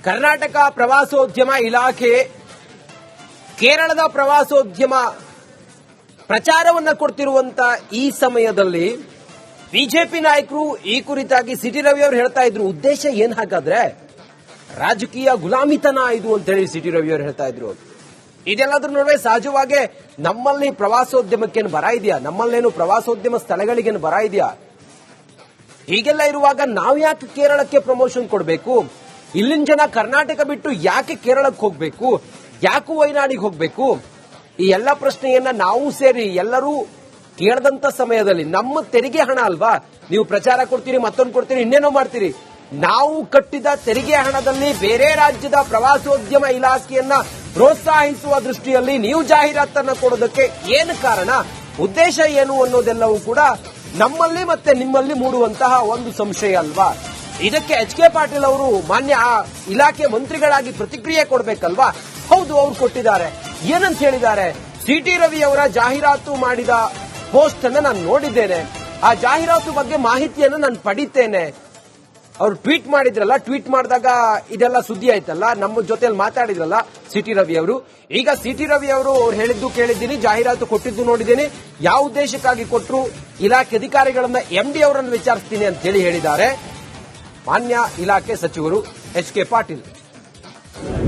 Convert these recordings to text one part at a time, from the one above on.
ಕರ್ನಾಟಕ ಪ್ರವಾಸೋದ್ಯಮ ಇಲಾಖೆ ಕೇರಳದ ಪ್ರವಾಸೋದ್ಯಮ ಪ್ರಚಾರವನ್ನ ಕೊಡ್ತಿರುವಂತ ಈ ಸಮಯದಲ್ಲಿ ಬಿಜೆಪಿ ನಾಯಕರು ಈ ಕುರಿತಾಗಿ ಸಿಟಿ ರವಿ ಅವರು ಹೇಳ್ತಾ ಇದ್ರು. ಉದ್ದೇಶ ಏನ್ ಹಾಗಾದ್ರೆ ರಾಜಕೀಯ ಗುಲಾಮಿತನ ಇದು ಅಂತ ಹೇಳಿ ಸಿಟಿ ರವಿ ಅವರು ಹೇಳ್ತಾ ಇದ್ರು. ಇದೆಲ್ಲದ್ರ ನಡುವೆ ಸಹಜವಾಗಿ ನಮ್ಮಲ್ಲಿ ಪ್ರವಾಸೋದ್ಯಮಕ್ಕೇನು ಬರ ಇದೆಯಾ, ನಮ್ಮಲ್ಲೇನು ಪ್ರವಾಸೋದ್ಯಮ ಸ್ಥಳಗಳಿಗೇನು ಬರ ಇದೆಯಾ? ಹೀಗೆಲ್ಲ ಇರುವಾಗ ನಾವು ಯಾಕೆ ಕೇರಳಕ್ಕೆ ಪ್ರಮೋಷನ್ ಕೊಡಬೇಕು? ಇಲ್ಲಿನ ಜನ ಕರ್ನಾಟಕ ಬಿಟ್ಟು ಯಾಕೆ ಕೇರಳಕ್ಕೆ ಹೋಗಬೇಕು, ಯಾಕೆ ವಯನಾಡಿಗೆ ಹೋಗಬೇಕು? ಈ ಎಲ್ಲ ಪ್ರಶ್ನೆಯನ್ನ ನಾವು ಸೇರಿ ಎಲ್ಲರೂ ಕೇಳದಂತ ಸಮಯದಲ್ಲಿ ನಮ್ಮ ತೆರಿಗೆ ಹಣ ಅಲ್ವಾ, ನೀವು ಪ್ರಚಾರ ಕೊಡ್ತೀರಿ, ಮತ್ತೊಂದು ಕೊಡ್ತೀರಿ, ಇನ್ನೇನೋ ಮಾಡ್ತೀರಿ. ನಾವು ಕಟ್ಟಿದ ತೆರಿಗೆ ಹಣದಲ್ಲಿ ಬೇರೆ ರಾಜ್ಯದ ಪ್ರವಾಸೋದ್ಯಮ ಇಲಾಖೆಯನ್ನ ಪ್ರೋತ್ಸಾಹಿಸುವ ದೃಷ್ಟಿಯಲ್ಲಿ ನೀವು ಜಾಹೀರಾತನ್ನ ಕೊಡೋದಕ್ಕೆ ಏನು ಕಾರಣ, ಉದ್ದೇಶ ಏನು ಅನ್ನೋದೆಲ್ಲವೂ ಕೂಡ ನಮ್ಮಲ್ಲಿ ಮತ್ತೆ ನಿಮ್ಮಲ್ಲಿ ಮೂಡುವಂತಹ ಒಂದು ಸಂಶಯ ಅಲ್ವಾ? ಇದಕ್ಕೆ ಎಚ್.ಕೆ. ಪಾಟೀಲ್ ಅವರು ಮಾನ್ಯ ಇಲಾಖೆ ಮಂತ್ರಿಗಳಾಗಿ ಪ್ರತಿಕ್ರಿಯೆ ಕೊಡಬೇಕಲ್ವಾ? ಹೌದು, ಅವರು ಕೊಟ್ಟಿದ್ದಾರೆ. ಏನಂತ ಹೇಳಿದ್ದಾರೆ? ಸಿಟಿ ರವಿ ಅವರ ಜಾಹೀರಾತು ಮಾಡಿದ ಪೋಸ್ಟ್ ಅನ್ನ ನಾನು ನೋಡಿದ್ದೇನೆ, ಆ ಜಾಹೀರಾತು ಬಗ್ಗೆ ಮಾಹಿತಿಯನ್ನು ನಾನು ಪಡಿತೇನೆ. ಅವರು ಟ್ವೀಟ್ ಮಾಡಿದ್ರಲ್ಲ, ಟ್ವೀಟ್ ಮಾಡಿದಾಗ ಇದೆಲ್ಲ ಸುದ್ದಿ ಆಯ್ತಲ್ಲ, ನಮ್ಮ ಜೊತೆಯಲ್ಲಿ ಮಾತಾಡಿದ್ರಲ್ಲ ಸಿಟಿ ರವಿ ಅವರು. ಈಗ ಸಿಟಿ ರವಿ ಅವರು ಹೇಳಿದ್ದು ಕೇಳಿದ್ದೀನಿ, ಜಾಹೀರಾತು ಕೊಟ್ಟಿದ್ದು ನೋಡಿದ್ದೀನಿ, ಯಾವ ಉದ್ದೇಶಕ್ಕಾಗಿ ಕೊಟ್ಟರು ಇಲಾಖೆ ಅಧಿಕಾರಿಗಳನ್ನ ಎಂಡಿ ಅವರನ್ನು ವಿಚಾರಿಸ್ತೀನಿ ಅಂತ ಹೇಳಿದ್ದಾರೆ ಮಾನ್ಯ ಇಲಾಖೆ ಸಚಿವರು ಎಚ್.ಕೆ. ಪಾಟೀಲ್.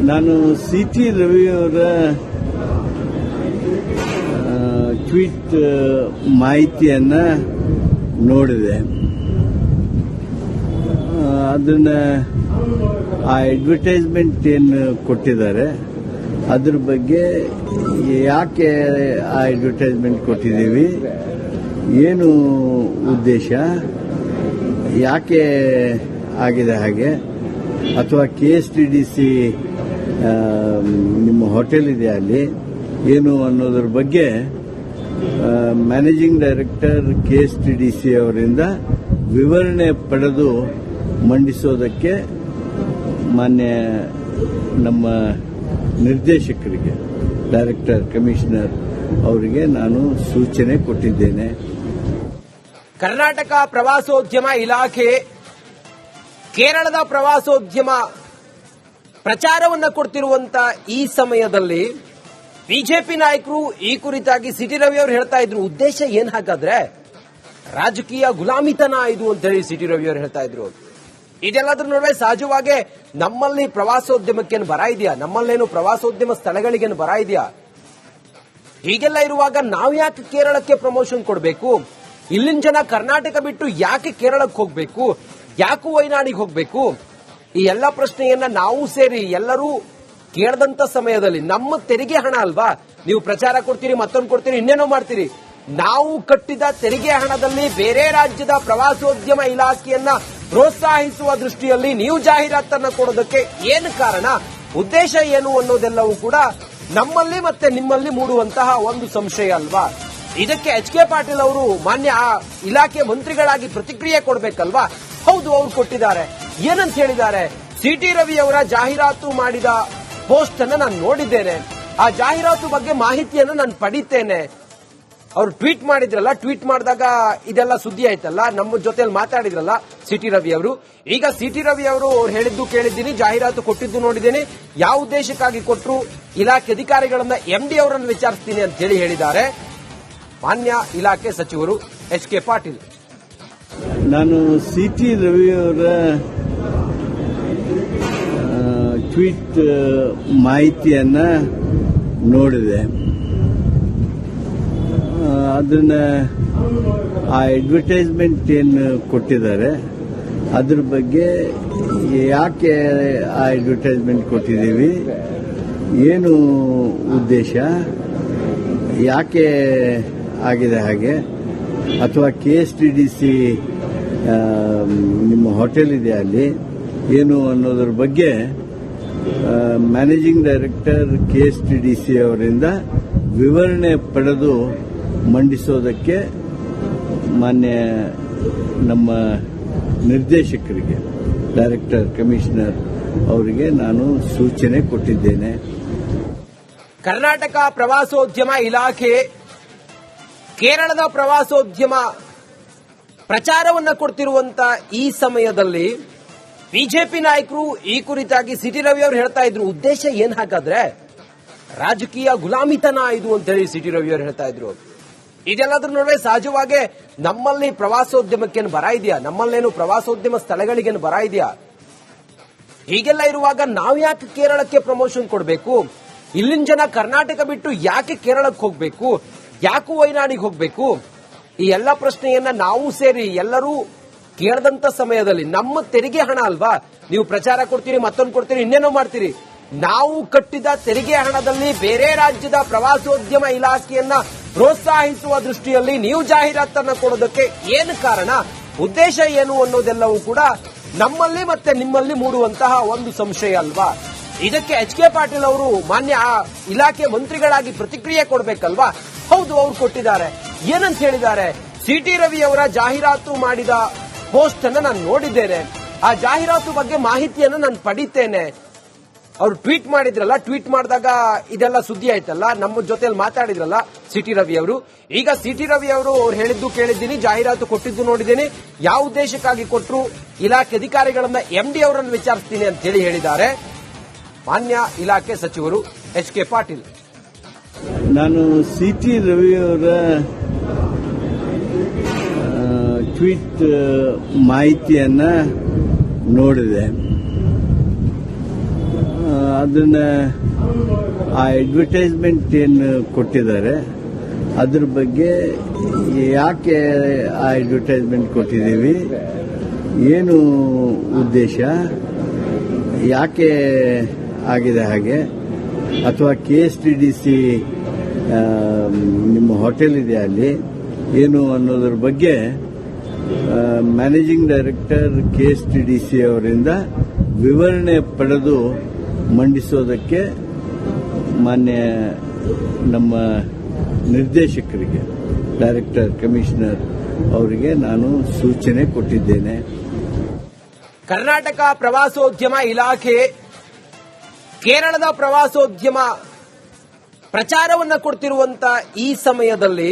ನಾನು ಸಿಟಿ ರವಿಯವರ ಟ್ವೀಟ್ ಮಾಹಿತಿಯನ್ನ ನೋಡಿದೆ. ಅದನ್ನ ಆ ಅಡ್ವರ್ಟೈಸ್ಮೆಂಟ್ ಏನು ಕೊಟ್ಟಿದ್ದಾರೆ ಅದ್ರ ಬಗ್ಗೆ ಯಾಕೆ ಆ ಅಡ್ವರ್ಟೈಸ್ಮೆಂಟ್ ಕೊಟ್ಟಿದ್ದೀವಿ, ಏನು ಉದ್ದೇಶ, ಯಾಕೆ ಆಗಿದೆ ಹಾಗೆ, ಅಥವಾ KSTDC ನಿಮ್ಮ ಹೋಟೆಲ್ ಇದೆ ಅಲ್ಲಿ ಏನು ಅನ್ನೋದ್ರ ಬಗ್ಗೆ ಮ್ಯಾನೇಜಿಂಗ್ ಡೈರೆಕ್ಟರ್ KSTDC ಅವರಿಂದ ವಿವರಣೆ ಪಡೆದು ಮಂಡಿಸೋದಕ್ಕೆ ಮಾನ್ಯ ನಮ್ಮ ನಿರ್ದೇಶಕರಿಗೆ, ಡೈರೆಕ್ಟರ್, ಕಮಿಷನರ್ ಅವರಿಗೆ ನಾನು ಸೂಚನೆ ಕೊಟ್ಟಿದ್ದೇನೆ. ಕರ್ನಾಟಕ ಪ್ರವಾಸೋದ್ಯಮ ಇಲಾಖೆ ಕೇರಳದ ಪ್ರವಾಸೋದ್ಯಮ ಪ್ರಚಾರವನ್ನ ಕೊಡ್ತಿರುವಂತ ಈ ಸಮಯದಲ್ಲಿ ಬಿಜೆಪಿ ನಾಯಕರು ಈ ಕುರಿತಾಗಿ ಸಿಟಿ ರವಿ ಅವರು ಹೇಳ್ತಾ ಇದ್ರು. ಉದ್ದೇಶ ಏನ್ ಹಾಗಾದ್ರೆ ರಾಜಕೀಯ ಗುಲಾಮಿತನ ಇದು ಅಂತ ಹೇಳಿ ಸಿಟಿ ರವಿ ಅವರು ಹೇಳ್ತಾ ಇದ್ರು. ಇದೆಲ್ಲದ್ರ ನಡುವೆ ಸಹಜವಾಗಿ ನಮ್ಮಲ್ಲಿ ಪ್ರವಾಸೋದ್ಯಮಕ್ಕೇನು ಬರ ಇದೆಯಾ, ನಮ್ಮಲ್ಲೇನು ಪ್ರವಾಸೋದ್ಯಮ ಸ್ಥಳಗಳಿಗೇನು ಬರ ಇದೆಯಾ? ಹೀಗೆಲ್ಲ ಇರುವಾಗ ನಾವು ಯಾಕೆ ಕೇರಳಕ್ಕೆ ಪ್ರಮೋಷನ್ ಕೊಡಬೇಕು? ಇಲ್ಲಿನ ಜನ ಕರ್ನಾಟಕ ಬಿಟ್ಟು ಯಾಕೆ ಕೇರಳಕ್ಕೆ ಹೋಗಬೇಕು, ಯಾಕೆ ವಯನಾಡಿಗೆ ಹೋಗಬೇಕು? ಈ ಎಲ್ಲ ಪ್ರಶ್ನೆಯನ್ನ ನಾವು ಸೇರಿ ಎಲ್ಲರೂ ಕೇಳದಂತ ಸಮಯದಲ್ಲಿ ನಮ್ಮ ತೆರಿಗೆ ಹಣ ಅಲ್ವಾ, ನೀವು ಪ್ರಚಾರ ಕೊಡ್ತೀರಿ, ಮತ್ತೊಂದು ಕೊಡ್ತೀರಿ, ಇನ್ನೇನೋ ಮಾಡ್ತೀರಿ. ನಾವು ಕಟ್ಟಿದ ತೆರಿಗೆ ಹಣದಲ್ಲಿ ಬೇರೆ ರಾಜ್ಯದ ಪ್ರವಾಸೋದ್ಯಮ ಇಲಾಖೆಯನ್ನ ಪ್ರೋತ್ಸಾಹಿಸುವ ದೃಷ್ಟಿಯಲ್ಲಿ ನೀವು ಜಾಹೀರಾತನ್ನ ಕೊಡೋದಕ್ಕೆ ಏನು ಕಾರಣ, ಉದ್ದೇಶ ಏನು ಅನ್ನೋದೆಲ್ಲವೂ ಕೂಡ ನಮ್ಮಲ್ಲಿ ಮತ್ತೆ ನಿಮ್ಮಲ್ಲಿ ಮೂಡುವಂತಹ ಒಂದು ಸಂಶಯ ಅಲ್ವಾ? ಇದಕ್ಕೆ ಎಚ್.ಕೆ. ಪಾಟೀಲ್ ಅವರು ಮಾನ್ಯ ಇಲಾಖೆ ಮಂತ್ರಿಗಳಾಗಿ ಪ್ರತಿಕ್ರಿಯೆ ಕೊಡಬೇಕಲ್ವಾ? ಹೌದು, ಅವರು ಕೊಟ್ಟಿದ್ದಾರೆ. ಏನಂತ ಹೇಳಿದ್ದಾರೆ? ಸಿಟಿ ರವಿ ಅವರ ಜಾಹೀರಾತು ಮಾಡಿದ ಪೋಸ್ಟ್ ಅನ್ನ ನಾನು ನೋಡಿದ್ದೇನೆ, ಆ ಜಾಹೀರಾತು ಬಗ್ಗೆ ಮಾಹಿತಿಯನ್ನು ನಾನು ಪಡಿತೇನೆ. ಅವರು ಟ್ವೀಟ್ ಮಾಡಿದ್ರಲ್ಲ, ಟ್ವೀಟ್ ಮಾಡಿದಾಗ ಇದೆಲ್ಲ ಸುದ್ದಿ ಆಯ್ತಲ್ಲ, ನಮ್ಮ ಜೊತೆಯಲ್ಲಿ ಮಾತಾಡಿದ್ರಲ್ಲ ಸಿಟಿ ರವಿ ಅವರು. ಈಗ ಸಿಟಿ ರವಿ ಅವರು ಹೇಳಿದ್ದು ಕೇಳಿದ್ದೀನಿ, ಜಾಹೀರಾತು ಕೊಟ್ಟಿದ್ದು ನೋಡಿದ್ದೀನಿ, ಯಾವ ಉದ್ದೇಶಕ್ಕಾಗಿ ಕೊಟ್ಟರು ಇಲಾಖೆ ಅಧಿಕಾರಿಗಳನ್ನ ಎಂಡಿ ಅವರನ್ನು ವಿಚಾರಿಸ್ತೀನಿ ಅಂತ ಹೇಳಿದ್ದಾರೆ ಮಾನ್ಯ ಇಲಾಖೆ ಸಚಿವರು ಎಚ್.ಕೆ. ಪಾಟೀಲ್. ನಾನು ಸಿಟಿ ರವಿಯವರ ಟ್ವೀಟ್ ಮಾಹಿತಿಯನ್ನ ನೋಡಿದೆ. ಅದನ್ನ ಆ ಅಡ್ವರ್ಟೈಸ್ಮೆಂಟ್ ಏನು ಕೊಟ್ಟಿದ್ದಾರೆ ಅದ್ರ ಬಗ್ಗೆ ಯಾಕೆ ಆ ಅಡ್ವರ್ಟೈಸ್ಮೆಂಟ್ ಕೊಟ್ಟಿದ್ದೀವಿ, ಏನು ಉದ್ದೇಶ, ಯಾಕೆ ಆಗಿದೆ ಹಾಗೆ, ಅಥವಾ KSTDC ನಿಮ್ಮ ಹೋಟೆಲ್ ಇದೆ ಅಲ್ಲಿ ಏನು ಅನ್ನೋದ್ರ ಬಗ್ಗೆ ಮ್ಯಾನೇಜಿಂಗ್ ಡೈರೆಕ್ಟರ್ KSTDC ಅವರಿಂದ ವಿವರಣೆ ಪಡೆದು ಮಂಡಿಸೋದಕ್ಕೆ ಮಾನ್ಯ ನಮ್ಮ ನಿರ್ದೇಶಕರಿಗೆ, ಡೈರೆಕ್ಟರ್, ಕಮಿಷನರ್ ಅವರಿಗೆ ನಾನು ಸೂಚನೆ ಕೊಟ್ಟಿದ್ದೇನೆ. ಕರ್ನಾಟಕ ಪ್ರವಾಸೋದ್ಯಮ ಇಲಾಖೆ ಕೇರಳದ ಪ್ರವಾಸೋದ್ಯಮ ಪ್ರಚಾರವನ್ನ ಕೊಡ್ತಿರುವಂತ ಈ ಸಮಯದಲ್ಲಿ ಬಿಜೆಪಿ ನಾಯಕರು ಈ ಕುರಿತಾಗಿ ಸಿಟಿ ರವಿ ಅವರು ಹೇಳ್ತಾ ಇದ್ರು. ಉದ್ದೇಶ ಏನ್ ಹಾಗಾದ್ರೆ ರಾಜಕೀಯ ಗುಲಾಮಿತನ ಇದು ಅಂತ ಹೇಳಿ ಸಿಟಿ ರವಿ ಅವರು ಹೇಳ್ತಾ ಇದ್ರು. ಇದೆಲ್ಲದ್ರ ನಡುವೆ ಸಹಜವಾಗಿ ನಮ್ಮಲ್ಲಿ ಪ್ರವಾಸೋದ್ಯಮಕ್ಕೇನು ಬರ ಇದೆಯಾ, ನಮ್ಮಲ್ಲೇನು ಪ್ರವಾಸೋದ್ಯಮ ಸ್ಥಳಗಳಿಗೇನು ಬರ ಇದೆಯಾ? ಹೀಗೆಲ್ಲ ಇರುವಾಗ ನಾವು ಯಾಕೆ ಕೇರಳಕ್ಕೆ ಪ್ರಮೋಷನ್ ಕೊಡಬೇಕು? ಇಲ್ಲಿನ ಜನ ಕರ್ನಾಟಕ ಬಿಟ್ಟು ಯಾಕೆ ಕೇರಳಕ್ಕೆ ಹೋಗ್ಬೇಕು, ಯಾಕೆ ವಯನಾಡಿಗೆ ಹೋಗ್ಬೇಕು? ಈ ಎಲ್ಲ ಪ್ರಶ್ನೆಯನ್ನ ನಾವು ಸೇರಿ ಎಲ್ಲರೂ ಕೇಳದಂತ ಸಮಯದಲ್ಲಿ ನಮ್ಮ ತೆರಿಗೆ ಹಣ ಅಲ್ವಾ, ನೀವು ಪ್ರಚಾರ ಕೊಡ್ತೀರಿ, ಮತ್ತೊಂದು ಕೊಡ್ತೀರಿ, ಇನ್ನೇನೋ ಮಾಡ್ತೀರಿ. ನಾವು ಕಟ್ಟಿದ ತೆರಿಗೆ ಹಣದಲ್ಲಿ ಬೇರೆ ರಾಜ್ಯದ ಪ್ರವಾಸೋದ್ಯಮ ಇಲಾಖೆಯನ್ನ ಪ್ರೋತ್ಸಾಹಿಸುವ ದೃಷ್ಟಿಯಲ್ಲಿ ನೀವು ಜಾಹೀರಾತನ್ನ ಕೊಡೋದಕ್ಕೆ ಏನು ಕಾರಣ, ಉದ್ದೇಶ ಏನು ಅನ್ನೋದೆಲ್ಲವೂ ಕೂಡ ನಮ್ಮಲ್ಲಿ ಮತ್ತೆ ನಿಮ್ಮಲ್ಲಿ ಮೂಡುವಂತಹ ಒಂದು ಸಂಶಯ ಅಲ್ವಾ? ಇದಕ್ಕೆ ಎಚ್.ಕೆ. ಪಾಟೀಲ್ ಅವರು ಮಾನ್ಯ ಇಲಾಖೆ ಮಂತ್ರಿಗಳಾಗಿ ಪ್ರತಿಕ್ರಿಯೆ ಕೊಡಬೇಕಲ್ವಾ? ಹೌದು, ಅವರು ಕೊಟ್ಟಿದ್ದಾರೆ. ಏನಂತ ಹೇಳಿದ್ದಾರೆ? ಸಿಟಿ ರವಿ ಅವರ ಜಾಹೀರಾತು ಮಾಡಿದ ಪೋಸ್ಟ್ ಅನ್ನ ನಾನು ನೋಡಿದ್ದೇನೆ, ಆ ಜಾಹೀರಾತು ಬಗ್ಗೆ ಮಾಹಿತಿಯನ್ನು ನಾನು ಪಡಿತೇನೆ. ಅವರು ಟ್ವೀಟ್ ಮಾಡಿದ್ರಲ್ಲ, ಟ್ವೀಟ್ ಮಾಡಿದಾಗ ಇದೆಲ್ಲ ಸುದ್ದಿ ಆಯ್ತಲ್ಲ, ನಮ್ಮ ಜೊತೆಲಿ ಮಾತಾಡಿದ್ರಲ್ಲ ಸಿಟಿ ರವಿ ಅವರು. ಈಗ ಸಿಟಿ ರವಿ ಅವರು ಹೇಳಿದ್ದು ಕೇಳಿದ್ದೀನಿ, ಜಾಹೀರಾತು ಕೊಟ್ಟಿದ್ದು ನೋಡಿದ್ದೀನಿ, ಯಾವ ಉದ್ದೇಶಕ್ಕಾಗಿ ಕೊಟ್ಟರು ಇಲಾಖೆ ಅಧಿಕಾರಿಗಳನ್ನ MD ಅವರನ್ನು ವಿಚಾರಿಸ್ತೀನಿ ಅಂತ ಹೇಳಿದ್ದಾರೆ ಮಾನ್ಯ ಇಲಾಖೆ ಸಚಿವರು ಎಚ್.ಕೆ. ಪಾಟೀಲ್. ನಾನು ಸಿಟಿ ರವಿಯವರ ಟ್ವೀಟ್ ಮಾಹಿತಿಯನ್ನ ನೋಡಿದೆ. ಅದನ್ನ ಆ ಅಡ್ವರ್ಟೈಸ್ಮೆಂಟ್ ಏನು ಕೊಟ್ಟಿದ್ದಾರೆ ಅದ್ರ ಬಗ್ಗೆ ಯಾಕೆ ಆ ಅಡ್ವರ್ಟೈಸ್ಮೆಂಟ್ ಕೊಟ್ಟಿದ್ದೀವಿ, ಏನು ಉದ್ದೇಶ, ಯಾಕೆ ಆಗಿದೆ ಹಾಗೆ, ಅಥವಾ KSTDC ನಿಮ್ಮ ಹೋಟೆಲ್ ಇದೆ ಅಲ್ಲಿ ಏನು ಅನ್ನೋದ್ರ ಬಗ್ಗೆ ಮ್ಯಾನೇಜಿಂಗ್ ಡೈರೆಕ್ಟರ್ KSTDC ಅವರಿಂದ ವಿವರಣೆ ಪಡೆದು ಮಂಡಿಸೋದಕ್ಕೆ ಮಾನ್ಯ ನಮ್ಮ ನಿರ್ದೇಶಕರಿಗೆ, ಡೈರೆಕ್ಟರ್, ಕಮಿಷನರ್ ಅವರಿಗೆ ನಾನು ಸೂಚನೆ ಕೊಟ್ಟಿದ್ದೇನೆ. ಕರ್ನಾಟಕ ಪ್ರವಾಸೋದ್ಯಮ ಇಲಾಖೆ ಕೇರಳದ ಪ್ರವಾಸೋದ್ಯಮ ಪ್ರಚಾರವನ್ನ ಕೊಡ್ತಿರುವಂತ ಈ ಸಮಯದಲ್ಲಿ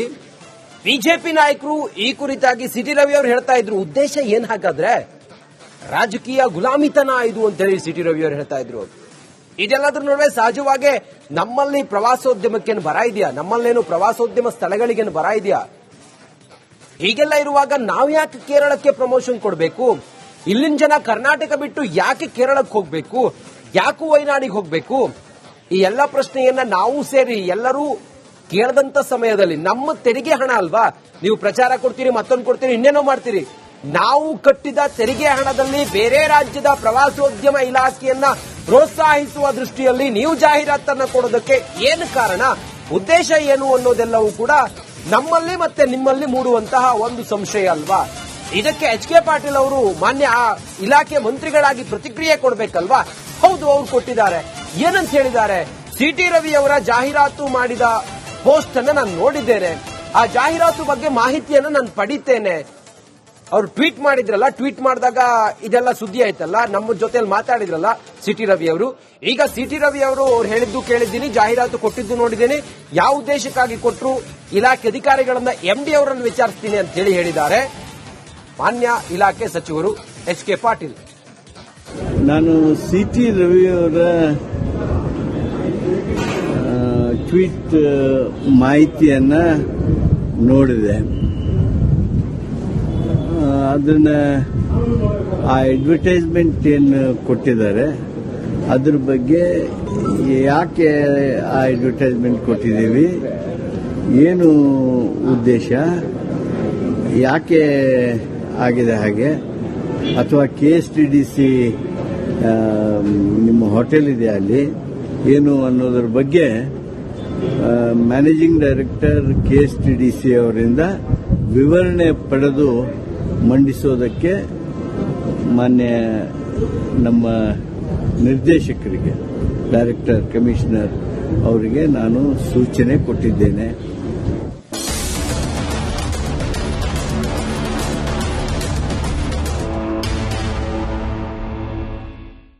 ಬಿಜೆಪಿ ನಾಯಕರು ಈ ಕುರಿತಾಗಿ ಸಿಟಿ ರವಿ ಅವರು ಹೇಳ್ತಾ ಇದ್ರು. ಉದ್ದೇಶ ಏನ್ ಹಾಗಾದ್ರೆ ರಾಜಕೀಯ ಗುಲಾಮಿತನ ಇದು ಅಂತ ಹೇಳಿ ಸಿಟಿ ರವಿ ಅವರು ಹೇಳ್ತಾ ಇದ್ರು. ಇದೆಲ್ಲದ್ರ ನಡುವೆ ಸಹಜವಾಗಿ ನಮ್ಮಲ್ಲಿ ಪ್ರವಾಸೋದ್ಯಮಕ್ಕೇನು ಬರ ಇದೆಯಾ, ನಮ್ಮಲ್ಲೇನು ಪ್ರವಾಸೋದ್ಯಮ ಸ್ಥಳಗಳಿಗೇನು ಬರ ಇದೆಯಾ? ಹೀಗೆಲ್ಲ ಇರುವಾಗ ನಾವು ಯಾಕೆ ಕೇರಳಕ್ಕೆ ಪ್ರಮೋಷನ್ ಕೊಡಬೇಕು? ಇಲ್ಲಿನ ಜನ ಕರ್ನಾಟಕ ಬಿಟ್ಟು ಯಾಕೆ ಕೇರಳಕ್ಕೆ ಹೋಗ್ಬೇಕು, ಯಾಕೆ ವಯನಾಡಿಗೆ ಹೋಗ್ಬೇಕು? ಈ ಎಲ್ಲ ಪ್ರಶ್ನೆಯನ್ನ ನಾವು ಸೇರಿ ಎಲ್ಲರೂ ಕೇಳದಂತ ಸಮಯದಲ್ಲಿ ನಮ್ಮ ತೆರಿಗೆ ಹಣ ಅಲ್ವಾ, ನೀವು ಪ್ರಚಾರ ಕೊಡ್ತೀರಿ, ಮತ್ತೊಂದು ಕೊಡ್ತೀರಿ, ಇನ್ನೇನೋ ಮಾಡ್ತೀರಿ. ನಾವು ಕಟ್ಟಿದ ತೆರಿಗೆ ಹಣದಲ್ಲಿ ಬೇರೆ ರಾಜ್ಯದ ಪ್ರವಾಸೋದ್ಯಮ ಇಲಾಖೆಯನ್ನ ಪ್ರೋತ್ಸಾಹಿಸುವ ದೃಷ್ಟಿಯಲ್ಲಿ ನೀವು ಜಾಹೀರಾತನ್ನ ಕೊಡೋದಕ್ಕೆ ಏನು ಕಾರಣ, ಉದ್ದೇಶ ಏನು ಅನ್ನೋದೆಲ್ಲವೂ ಕೂಡ ನಮ್ಮಲ್ಲಿ ಮತ್ತೆ ನಿಮ್ಮಲ್ಲಿ ಮೂಡುವಂತಹ ಒಂದು ಸಂಶಯ ಅಲ್ವಾ? ಇದಕ್ಕೆ ಎಚ್.ಕೆ. ಪಾಟೀಲ್ ಅವರು ಮಾನ್ಯ ಇಲಾಖೆ ಮಂತ್ರಿಗಳಾಗಿ ಪ್ರತಿಕ್ರಿಯೆ ಕೊಡಬೇಕಲ್ವಾ? ಹೌದು, ಅವರು ಕೊಟ್ಟಿದ್ದಾರೆ. ಏನಂತ ಹೇಳಿದ್ದಾರೆ? ಸಿಟಿ ರವಿ ಅವರ ಜಾಹೀರಾತು ಮಾಡಿದ ಪೋಸ್ಟ್ ಅನ್ನ ನಾನು ನೋಡಿದ್ದೇನೆ, ಆ ಜಾಹೀರಾತು ಬಗ್ಗೆ ಮಾಹಿತಿಯನ್ನು ನಾನು ಪಡಿತೇನೆ. ಅವರು ಟ್ವೀಟ್ ಮಾಡಿದ್ರಲ್ಲ, ಟ್ವೀಟ್ ಮಾಡಿದಾಗ ಇದೆಲ್ಲ ಸುದ್ದಿ ಆಯ್ತಲ್ಲ, ನಮ್ಮ ಜೊತೆಲಿ ಮಾತಾಡಿದ್ರಲ್ಲ ಸಿಟಿ ರವಿ ಅವರು. ಈಗ ಸಿಟಿ ರವಿ ಅವರು ಹೇಳಿದ್ದು ಕೇಳಿದ್ದೀನಿ, ಜಾಹೀರಾತು ಕೊಟ್ಟಿದ್ದು ನೋಡಿದ್ದೀನಿ, ಯಾವ ಉದ್ದೇಶಕ್ಕಾಗಿ ಕೊಟ್ಟರು ಇಲಾಖೆ ಅಧಿಕಾರಿಗಳನ್ನ MD ಅವರನ್ನು ವಿಚಾರಿಸ್ತೀನಿ ಅಂತ ಹೇಳಿದ್ದಾರೆ ಮಾನ್ಯ ಇಲಾಖೆ ಸಚಿವರು ಎಚ್.ಕೆ. ಪಾಟೀಲ್. ನಾನು ಸಿಟಿ ರವಿಯವರ ಟ್ವೀಟ್ ಮಾಹಿತಿಯನ್ನ ನೋಡಿದೆ. ಅದನ್ನ ಆ ಅಡ್ವರ್ಟೈಸ್ಮೆಂಟ್ ಏನು ಕೊಟ್ಟಿದ್ದಾರೆ ಅದ್ರ ಬಗ್ಗೆ ಯಾಕೆ ಆ ಅಡ್ವರ್ಟೈಸ್ಮೆಂಟ್ ಕೊಟ್ಟಿದ್ದೀವಿ, ಏನು ಉದ್ದೇಶ, ಯಾಕೆ ಆಗಿದೆ ಹಾಗೆ, ಅಥವಾ KSTDC ನಿಮ್ಮ ಹೋಟೆಲ್ ಇದೆ ಅಲ್ಲಿ ಏನು ಅನ್ನೋದ್ರ ಬಗ್ಗೆ ಮ್ಯಾನೇಜಿಂಗ್ ಡೈರೆಕ್ಟರ್ KSTDC ಅವರಿಂದ ವಿವರಣೆ ಪಡೆದು ಮಂಡಿಸೋದಕ್ಕೆ ಮಾನ್ಯ ನಮ್ಮ ನಿರ್ದೇಶಕರಿಗೆ, ಡೈರೆಕ್ಟರ್, ಕಮಿಷನರ್ ಅವರಿಗೆ ನಾನು ಸೂಚನೆ ಕೊಟ್ಟಿದ್ದೇನೆ.